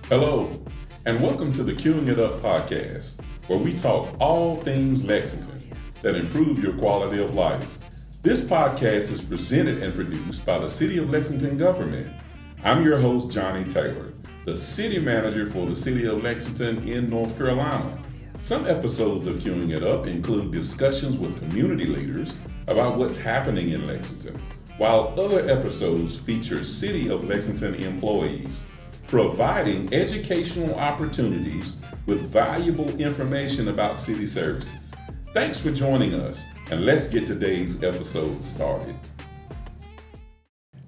Hello, and welcome to the Queuing It Up podcast, where we talk all things Lexington that improve your quality of life. This podcast is presented and produced by the City of Lexington government. I'm your host, Johnnie Taylor, the City Manager for the City of Lexington in North Carolina. Some episodes of Queuing It Up include discussions with community leaders about what's happening in Lexington, while other episodes feature City of Lexington employees, providing educational opportunities with valuable information about city services. Thanks for joining us, and let's get today's episode started.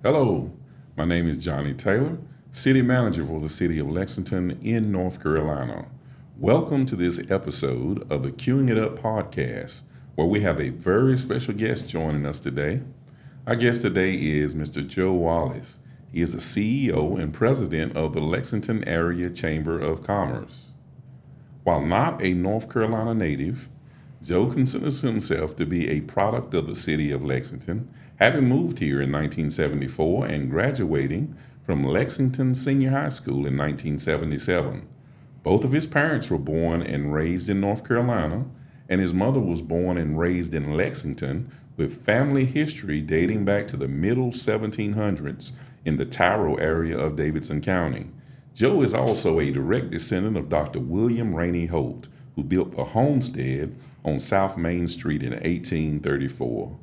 Hello, my name is Johnnie Taylor, City Manager for the City of Lexington in North Carolina. Welcome to this episode of the Queuing It Up podcast, where we have a very special guest joining us today. Our guest today is Mr. Joe Wallace. He is the CEO and president of the Lexington Area Chamber of Commerce. While not a North Carolina native, Joe considers himself to be a product of the city of Lexington, having moved here in 1974 and graduating from Lexington Senior High School in 1977. Both of his parents were born and raised in North Carolina, and his mother was born and raised in Lexington, with family history dating back to the middle 1700s in the Tyrol area of Davidson County. Joe is also a direct descendant of Dr. William Rainey Holt, who built the homestead on South Main Street in 1834.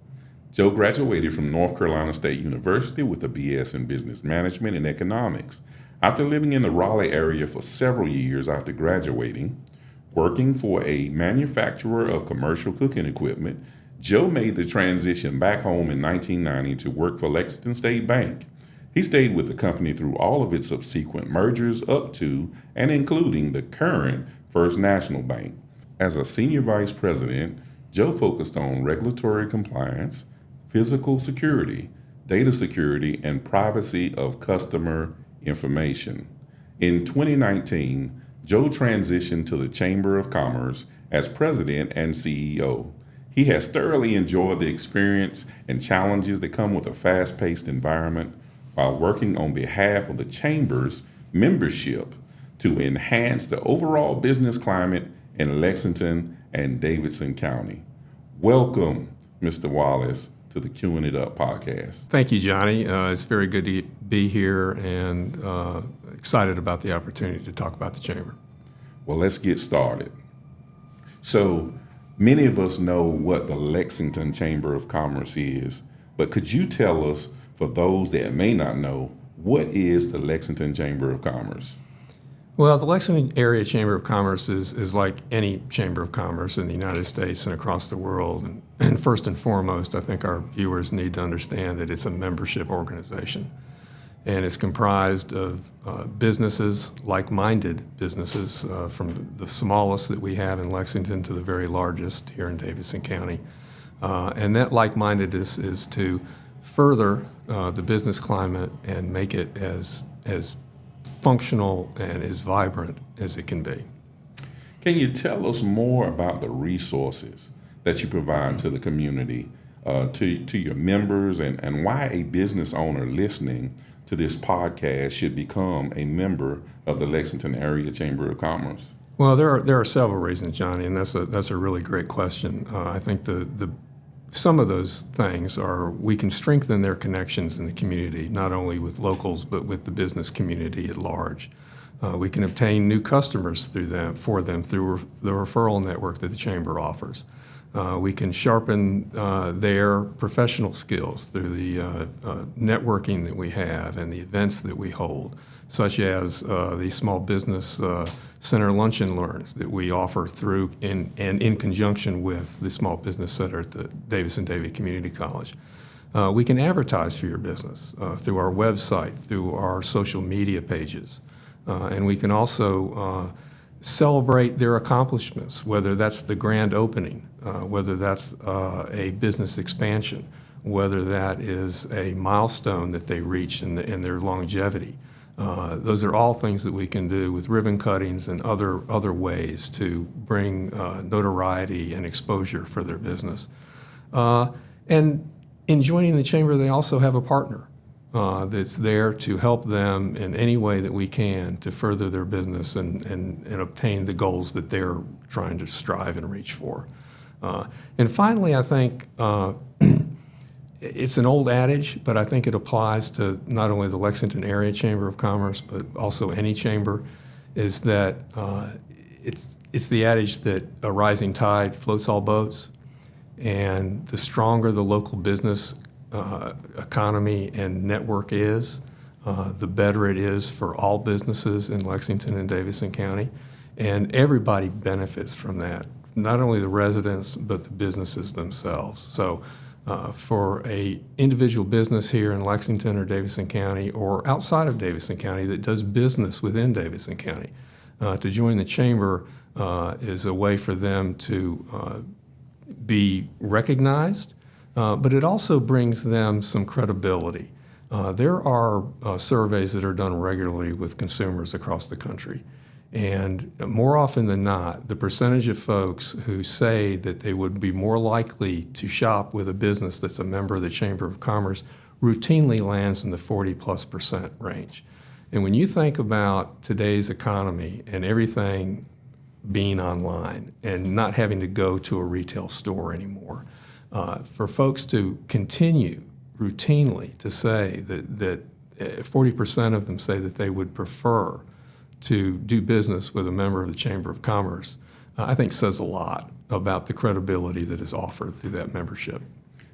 Joe graduated from North Carolina State University with a BS in Business Management and Economics. After living in the Raleigh area for several years after graduating, working for a manufacturer of commercial cooking equipment, Joe made the transition back home in 1990 to work for Lexington State Bank. He stayed with the company through all of its subsequent mergers up to and including the current First National Bank. As a senior vice president, Joe focused on regulatory compliance, physical security, data security, and privacy of customer information. In 2019, Joe transitioned to the Chamber of Commerce as president and CEO. He has thoroughly enjoyed the experience and challenges that come with a fast-paced environment while working on behalf of the Chamber's membership to enhance the overall business climate in Lexington and Davidson County. Welcome, Mr. Wallace, to the Queuing It Up podcast. Thank you, Johnny. It's very good to be here and excited about the opportunity to talk about the Chamber. Well, let's get started. So, many of us know what the Lexington Chamber of Commerce is, but could you tell us, for those that may not know, what is the Lexington Chamber of Commerce? Well, the Lexington Area Chamber of Commerce is like any Chamber of Commerce in the United States and across the world. And first and foremost, I think our viewers need to understand that it's a membership organization. And it's comprised of businesses, like-minded businesses, from the smallest that we have in Lexington to the very largest here in Davidson County. And that like-mindedness is to further the business climate and make it as functional and as vibrant as it can be. Can you tell us more about the resources that you provide to the community, to your members, and why a business owner listening to this podcast should become a member of the Lexington Area Chamber of Commerce? Well, there are several reasons, Johnny, and that's a really great question. I think some of those things are we can strengthen their connections in the community, not only with locals but with the business community at large. We can obtain new customers through the referral network that the Chamber offers. We can sharpen their professional skills through the networking that we have and the events that we hold, such as the Small Business Center Lunch and Learns that we offer through and in conjunction with the Small Business Center at the Davidson Community College. We can advertise for your business through our website, through our social media pages, and we can also celebrate their accomplishments, whether that's the grand opening, whether that's a business expansion, whether that is a milestone that they reach in their longevity. Those are all things that we can do with ribbon cuttings and other ways to bring notoriety and exposure for their business. And in joining the Chamber, they also have a partner. that's there to help them in any way that we can to further their business and obtain the goals that they're trying to strive and reach for. And finally, I think it's an old adage, but I think it applies to not only the Lexington Area Chamber of Commerce, but also any chamber, is that it's the adage that a rising tide floats all boats, and the stronger the local business economy and network is, the better it is for all businesses in Lexington and Davidson County, and everybody benefits from that, not only the residents, but the businesses themselves. So for a individual business here in Lexington or Davidson County or outside of Davidson County that does business within Davidson County, to join the chamber is a way for them to be recognized, but it also brings them some credibility. There are surveys that are done regularly with consumers across the country. And more often than not, the percentage of folks who say that they would be more likely to shop with a business that's a member of the Chamber of Commerce routinely lands in the 40+% range. And when you think about today's economy and everything being online and not having to go to a retail store anymore, for folks to continue routinely to say that 40% of them say that they would prefer to do business with a member of the Chamber of Commerce, I think says a lot about the credibility that is offered through that membership.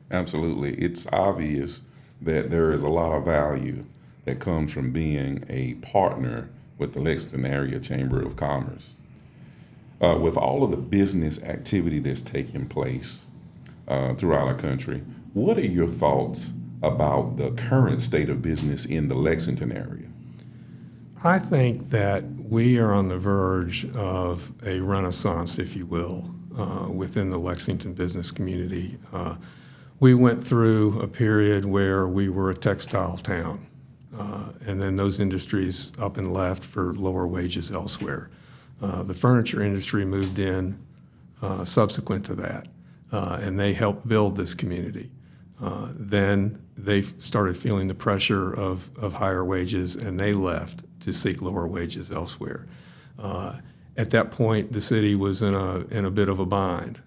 Absolutely. It's obvious that there is a lot of value that comes from being a partner with the Lexington Area Chamber of Commerce. With all of the business activity that's taking place throughout our country, what are your thoughts about the current state of business in the Lexington area? I think that we are on the verge of a renaissance, if you will, within the Lexington business community. We went through a period where we were a textile town, and then those industries up and left for lower wages elsewhere. The furniture industry moved in subsequent to that, and they helped build this community. Then they started feeling the pressure of higher wages, and they left to seek lower wages elsewhere. At that point, the city was in a bit of a bind.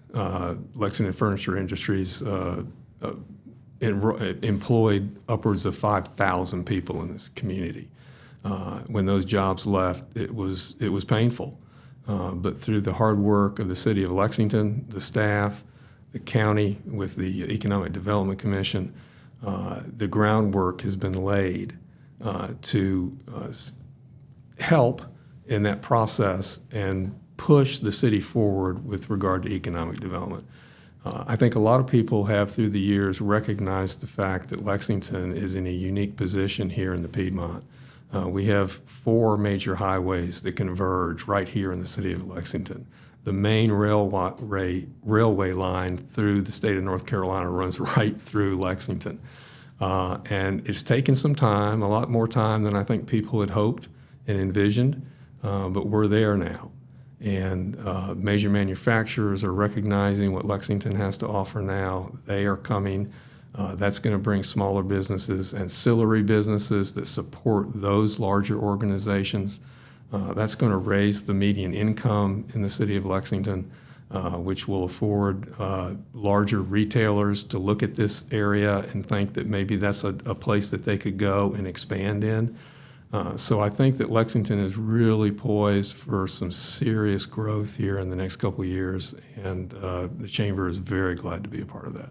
Lexington Furniture Industries employed upwards of 5,000 people in this community. When those jobs left, it was painful. But through the hard work of the city of Lexington, the staff, the county with the Economic Development Commission, the groundwork has been laid to help in that process and push the city forward with regard to economic development. I think a lot of people have through the years recognized the fact that Lexington is in a unique position here in the Piedmont. We have 4 major highways that converge right here in the city of Lexington. The main railway line through the state of North Carolina runs right through Lexington. And it's taken some time, a lot more time than I think people had hoped and envisioned, but we're there now. And major manufacturers are recognizing what Lexington has to offer now. They are coming. That's going to bring smaller businesses, ancillary businesses that support those larger organizations. That's going to raise the median income in the city of Lexington, which will afford larger retailers to look at this area and think that maybe that's a place that they could go and expand in. So I think that Lexington is really poised for some serious growth here in the next couple of years, and the Chamber is very glad to be a part of that.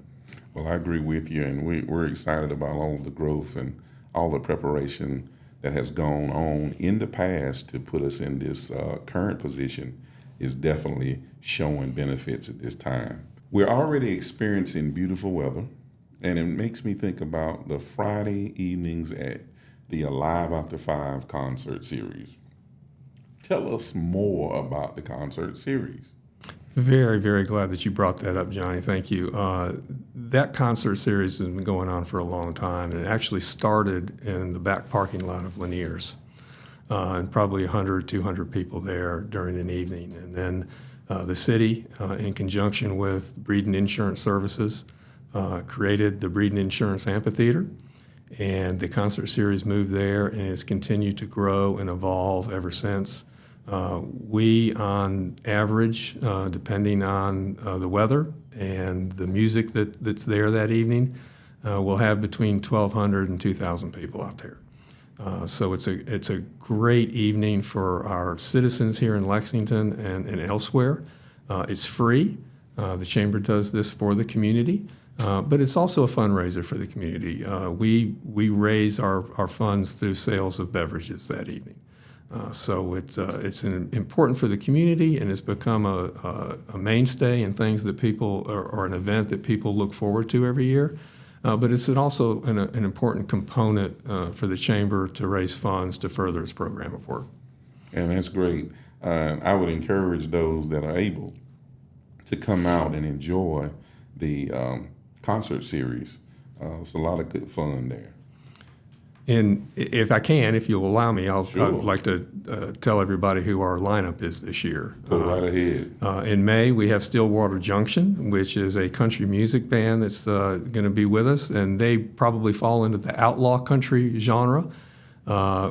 Well, I agree with you, and we're excited about all of the growth and all the preparation that has gone on in the past to put us in this current position is definitely showing benefits at this time. We're already experiencing beautiful weather, and it makes me think about the Friday evenings at the Alive After 5 concert series. Tell us more about the concert series. Very, very glad that you brought that up, Johnny. Thank you. That concert series has been going on for a long time, and it actually started in the back parking lot of Lanier's, and probably 100, 200 people there during an evening. And then the city, in conjunction with Breeden Insurance Services, created the Breeden Insurance Amphitheater, And the concert series moved there and has continued to grow and evolve ever since. We, on average, depending on the weather and the music that's there that evening, will have between 1,200 and 2,000 people out there. So it's a great evening for our citizens here in Lexington and elsewhere. It's free. The Chamber does this for the community, but it's also a fundraiser for the community. We raise our funds through sales of beverages that evening. So it's important for the community, and it's become a mainstay and things that people, or an event that people look forward to every year. But it's also an important component for the Chamber to raise funds to further its program of work. And that's great. I would encourage those that are able to come out and enjoy the concert series. It's a lot of good fun there. And if I can, if you'll allow me, Sure. I'd like to tell everybody who our lineup is this year. Go right ahead. In May, we have Stillwater Junction, which is a country music band that's going to be with us, and they probably fall into the outlaw country genre,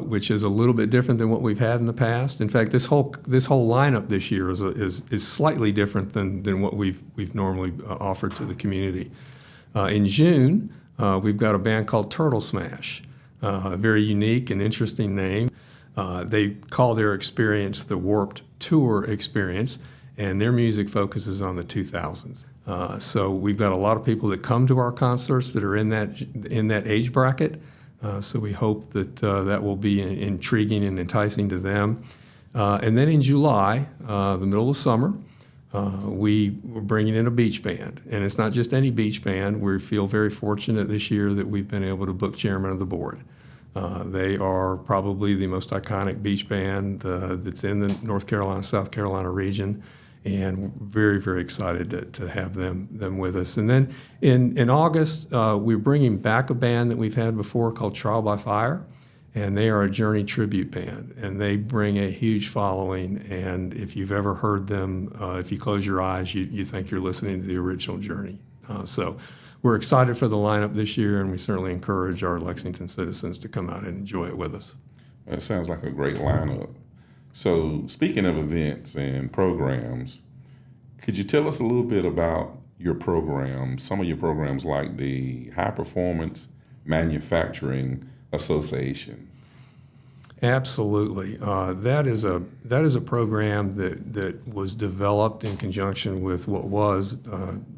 which is a little bit different than what we've had in the past. In fact, this whole lineup this year is slightly different than what we've normally offered to the community. In June, we've got a band called Turtle Smash. A very unique and interesting name. They call their experience the Warped Tour experience, and their music focuses on the 2000s. So we've got a lot of people that come to our concerts that are in that age bracket. So we hope that that will be intriguing and enticing to them. And then in July, the middle of summer, we're bringing in a beach band. And it's not just any beach band. We feel very fortunate this year that we've been able to book chairman of the board. They are probably the most iconic beach band that's in the North Carolina, South Carolina region, and very, very excited to have them with us. And then in August, we're bringing back a band that we've had before called Trial by Fire, and they are a Journey tribute band, and they bring a huge following. And if you've ever heard them, if you close your eyes, you think you're listening to the original Journey. So we're excited for the lineup this year, and we certainly encourage our Lexington citizens to come out and enjoy it with us. That sounds like a great lineup. So speaking of events and programs, could you tell us a little bit about your programs, some of your programs like the High Performance Manufacturing Association? Absolutely. That is a program that was developed in conjunction with what was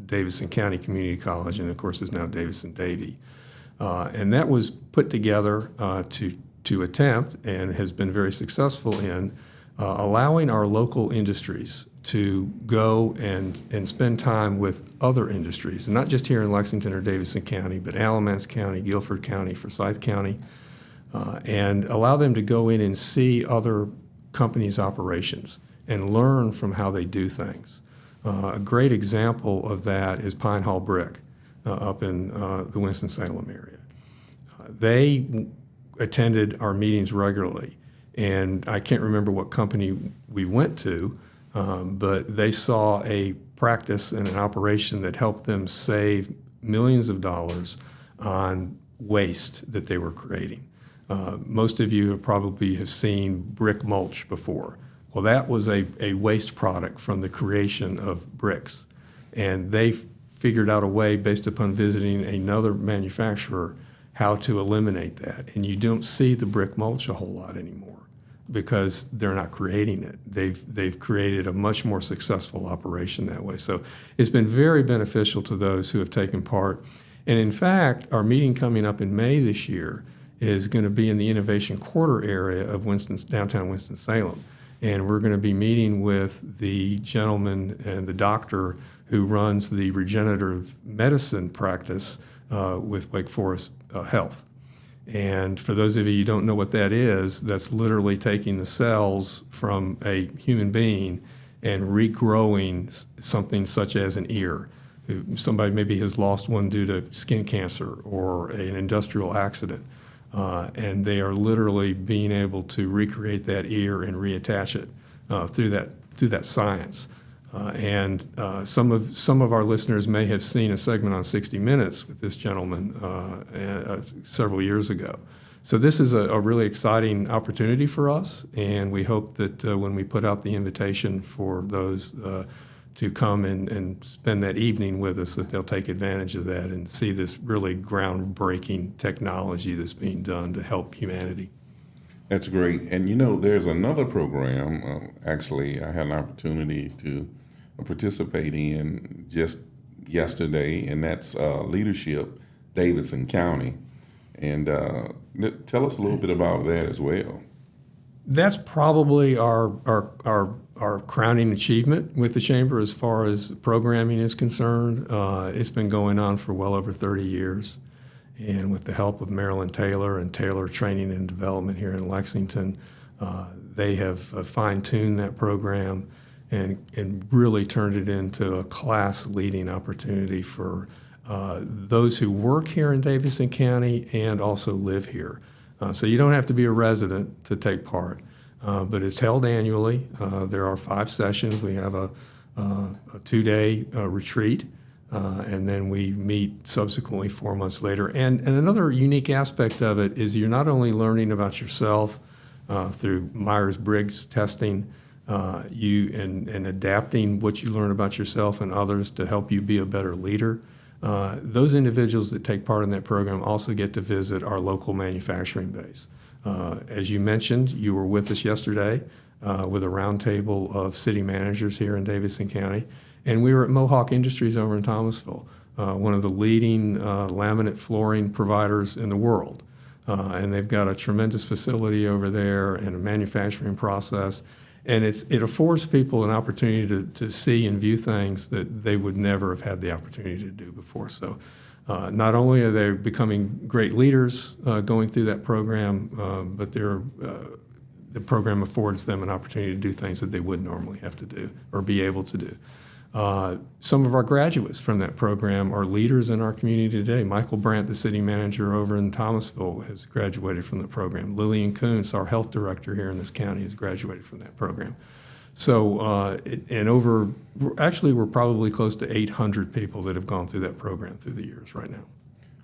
Davidson County Community College, and of course is now Davidson-Davie. And that was put together to attempt, and has been very successful in, allowing our local industries to go and spend time with other industries, and not just here in Lexington or Davidson County, but Alamance County, Guilford County, Forsyth County, and allow them to go in and see other companies' operations and learn from how they do things. A great example of that is Pine Hall Brick up in the Winston-Salem area. They attended our meetings regularly, and I can't remember what company we went to, but they saw a practice and an operation that helped them save millions of dollars on waste that they were creating. Most of you probably have seen brick mulch before. Well, that was a waste product from the creation of bricks. And they figured out a way, based upon visiting another manufacturer, how to eliminate that. And you don't see the brick mulch a whole lot anymore because they're not creating it. They've created a much more successful operation that way. So it's been very beneficial to those who have taken part. And in fact, our meeting coming up in May this year is going to be in the Innovation Quarter area of downtown Winston-Salem. And we're going to be meeting with the gentleman and the doctor who runs the regenerative medicine practice with Wake Forest Health. And for those of you who don't know what that is, that's literally taking the cells from a human being and regrowing something such as an ear. Somebody maybe has lost one due to skin cancer or an industrial accident. And they are literally being able to recreate that ear and reattach it through that science. Some of our listeners may have seen a segment on 60 Minutes with this gentleman several years ago. So this is a really exciting opportunity for us, and we hope that when we put out the invitation for those to come and spend that evening with us, that they'll take advantage of that and see this really groundbreaking technology that's being done to help humanity. That's great. And there's another program, actually, I had an opportunity to participate in just yesterday, and that's Leadership Davidson County. And tell us a little bit about that as well. That's probably our crowning achievement with the Chamber as far as programming is concerned. It's been going on for well over 30 years. And with the help of Marilyn Taylor and Taylor Training and Development here in Lexington, they have fine-tuned that program and really turned it into a class-leading opportunity for those who work here in Davidson County and also live here. So you don't have to be a resident to take part, but it's held annually. There are 5 sessions. We have a 2-day retreat. And then we meet subsequently 4 months later. And another unique aspect of it is you're not only learning about yourself through Myers-Briggs testing, and adapting what you learn about yourself and others to help you be a better leader. Those individuals that take part in that program also get to visit our local manufacturing base. As you mentioned, you were with us yesterday with a roundtable of city managers here in Davidson County. And we were at Mohawk Industries over in Thomasville, one of the leading laminate flooring providers in the world. And they've got a tremendous facility over there and a manufacturing process. And it affords people an opportunity to see and view things that they would never have had the opportunity to do before. So not only are they becoming great leaders going through that program, but the program affords them an opportunity to do things that they would normally have to do or be able to do. Some of our graduates from that program are leaders in our community today. Michael Brandt, the city manager over in Thomasville, has graduated from the program. Lillian Kuntz, our health director here in this county, has graduated from that program. So, we're probably close to 800 people that have gone through that program through the years right now.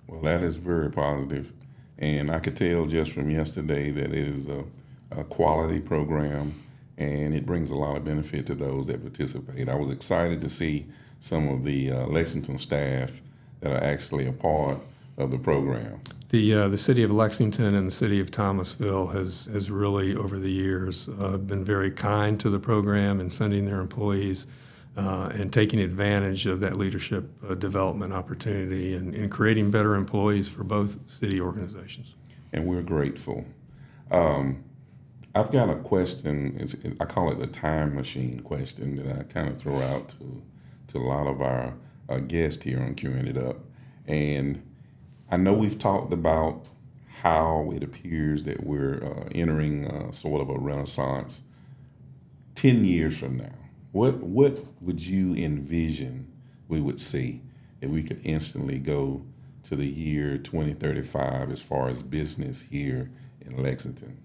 Well, that is very positive. And I could tell just from yesterday that it is a quality program, and it brings a lot of benefit to those that participate. I was excited to see some of the Lexington staff that are actually a part of the program. The city of Lexington and the city of Thomasville has really, over the years, been very kind to the program and sending their employees and taking advantage of that leadership development opportunity and creating better employees for both city organizations. And we're grateful. I've got a question. I call it the time machine question that I kind of throw out to a lot of our guests here on Queuing It Up. And I know we've talked about how it appears that we're entering sort of a renaissance. 10 years from now, what would you envision we would see if we could instantly go to the year 2035 as far as business here in Lexington?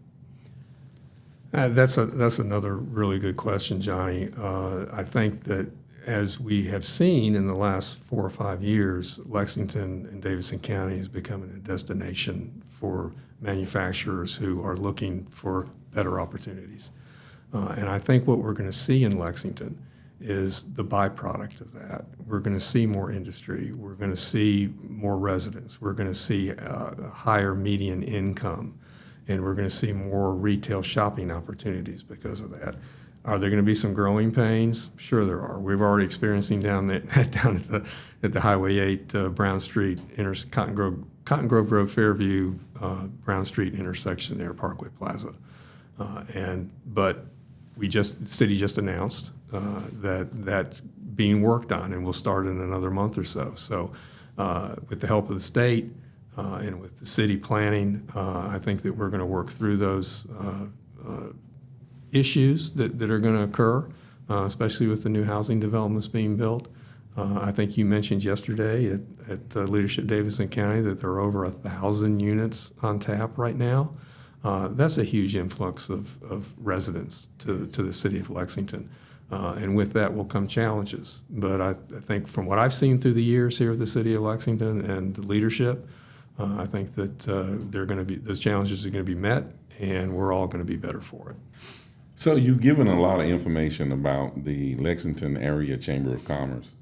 That's another really good question, Johnny. I think that as we have seen in the last 4 or 5 years, Lexington and Davidson County is becoming a destination for manufacturers who are looking for better opportunities. And I think what we're going to see in Lexington is the byproduct of that. We're going to see more industry. We're going to see more residents. We're going to see a higher median income. And we're going to see more retail shopping opportunities because of that. Are there going to be some growing pains? Sure there are. We've already experiencing down at the Highway 8 Brown Street, Cotton Grove Road, Fairview, Brown Street intersection there, Parkway Plaza. But the city just announced that that's being worked on and will start in another month or so. So with the help of the state, and with the city planning, I think that we're going to work through those issues that are going to occur, especially with the new housing developments being built. I think you mentioned yesterday at Leadership Davidson County that there are over 1,000 units on tap right now. That's a huge influx of residents to the city of Lexington. And with that will come challenges. But I think from what I've seen through the years here at the City of Lexington and the leadership, I think that those challenges are going to be met, and we're all going to be better for it. So you've given a lot of information about the Lexington Area Chamber of Commerce.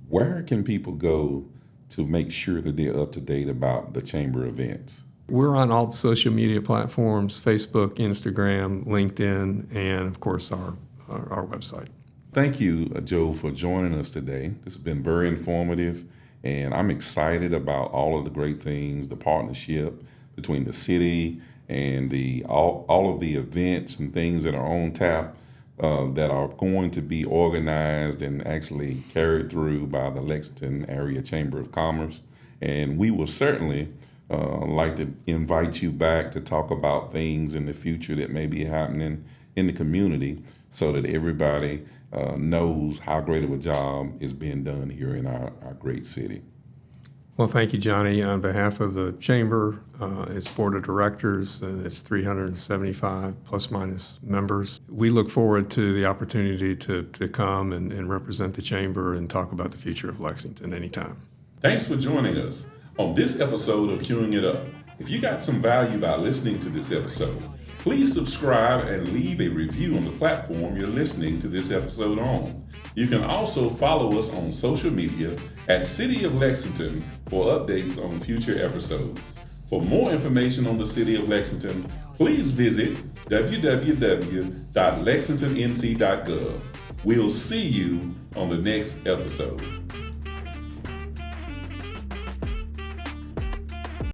Where can people go to make sure that they're up to date about the chamber events? We're on all the social media platforms: Facebook, Instagram, LinkedIn, and of course our website. Thank you, Joe, for joining us today. This has been very informative, and I'm excited about all of the great things, the partnership between the city and all of the events and things that are on tap that are going to be organized and actually carried through by the Lexington Area Chamber of Commerce. And we will certainly like to invite you back to talk about things in the future that may be happening in the community so that everybody knows how great of a job is being done here in our great city. Well, thank you, Johnny. On behalf of the Chamber, its Board of Directors, and its 375 plus minus members, we look forward to the opportunity to come and represent the Chamber and talk about the future of Lexington anytime. Thanks for joining us on this episode of Queuing It Up. If you got some value by listening to this episode, please subscribe and leave a review on the platform you're listening to this episode on. You can also follow us on social media at City of Lexington for updates on future episodes. For more information on the City of Lexington, please visit www.lexingtonnc.gov. We'll see you on the next episode.